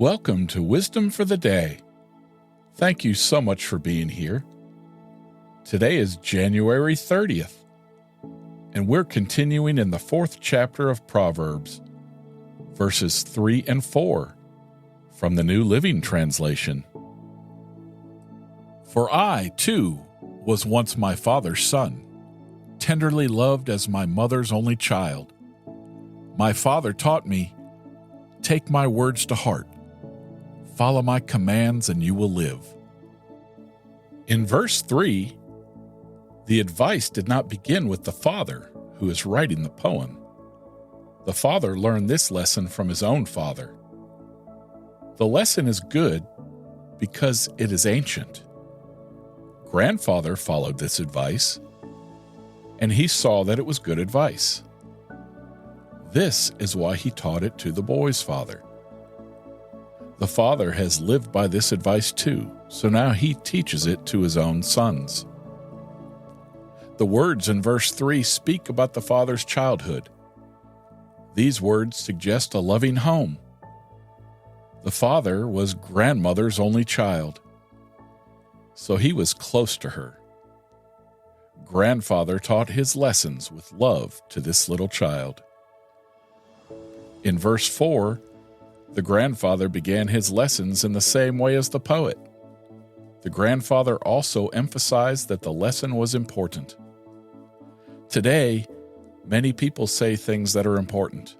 Welcome to Wisdom for the Day. Thank you so much for being here. Today is January 30th, and we're continuing in the 4th chapter of Proverbs, verses 3 and 4, from the New Living Translation. For I, too, was once my father's son, tenderly loved as my mother's only child. My father taught me, "Take my words to heart. Follow my commands and you will live." In verse 3, the advice did not begin with the father who is writing the poem. The father learned this lesson from his own father. The lesson is good because it is ancient. Grandfather followed this advice, and he saw that it was good advice. This is why he taught it to the boy's father. The father has lived by this advice too, so now he teaches it to his own sons. The words in verse 3 speak about the father's childhood. These words suggest a loving home. The father was grandmother's only child, so he was close to her. Grandfather taught his lessons with love to this little child. In verse 4, the grandfather began his lessons in the same way as the poet. The grandfather also emphasized that the lesson was important. Today, many people say things that are important.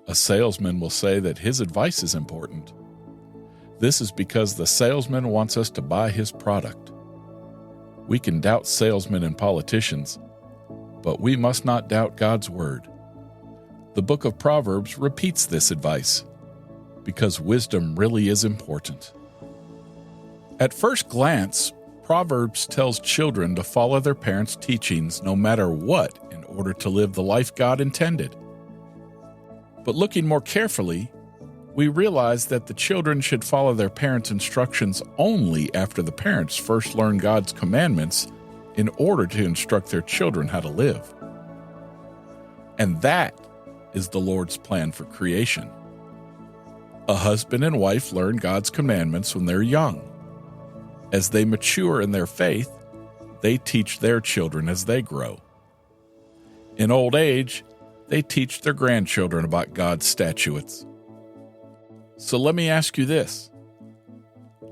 A salesman will say that his advice is important. This is because the salesman wants us to buy his product. We can doubt salesmen and politicians, but we must not doubt God's word. The Book of Proverbs repeats this advice, because wisdom really is important. At first glance, Proverbs tells children to follow their parents' teachings no matter what in order to live the life God intended. But looking more carefully, we realize that the children should follow their parents' instructions only after the parents first learn God's commandments in order to instruct their children how to live. And that is the Lord's plan for creation. A husband and wife learn God's commandments when they're young. As they mature in their faith, they teach their children as they grow. In old age, they teach their grandchildren about God's statutes. So let me ask you this.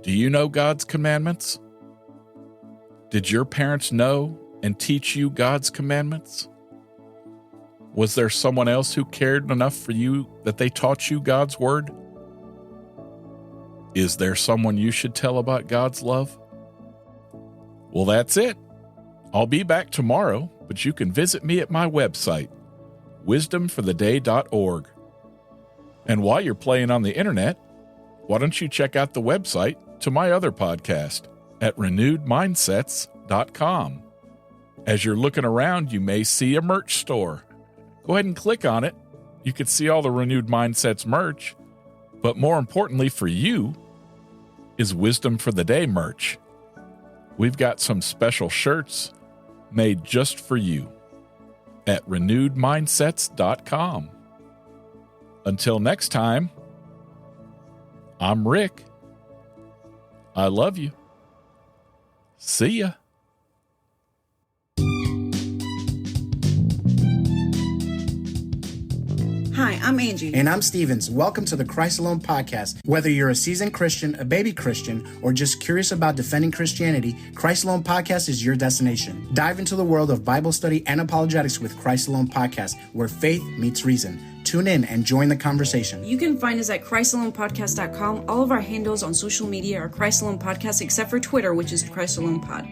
Do you know God's commandments? Did your parents know and teach you God's commandments? Was there someone else who cared enough for you that they taught you God's word? Is there someone you should tell about God's love? Well, that's it. I'll be back tomorrow, but you can visit me at my website, wisdomfortheday.org. And while you're playing on the internet, why don't you check out the website to my other podcast at renewedmindsets.com. As you're looking around, you may see a merch store. Go ahead and click on it. You can see all the Renewed Mindsets merch, but more importantly for you is Wisdom for the Day merch. We've got some special shirts made just for you at renewedmindsets.com. Until next time, I'm Rick. I love you. See ya. Hi, I'm Angie. And I'm Stevens. Welcome to the Christ Alone podcast. Whether you're a seasoned Christian, a baby Christian, or just curious about defending Christianity, Christ Alone podcast is your destination. Dive into the world of Bible study and apologetics with Christ Alone podcast, where faith meets reason. Tune in and join the conversation. You can find us at ChristAlonePodcast.com. All of our handles on social media are Christ Alone Podcast, except for Twitter, which is Christ Alone Pod.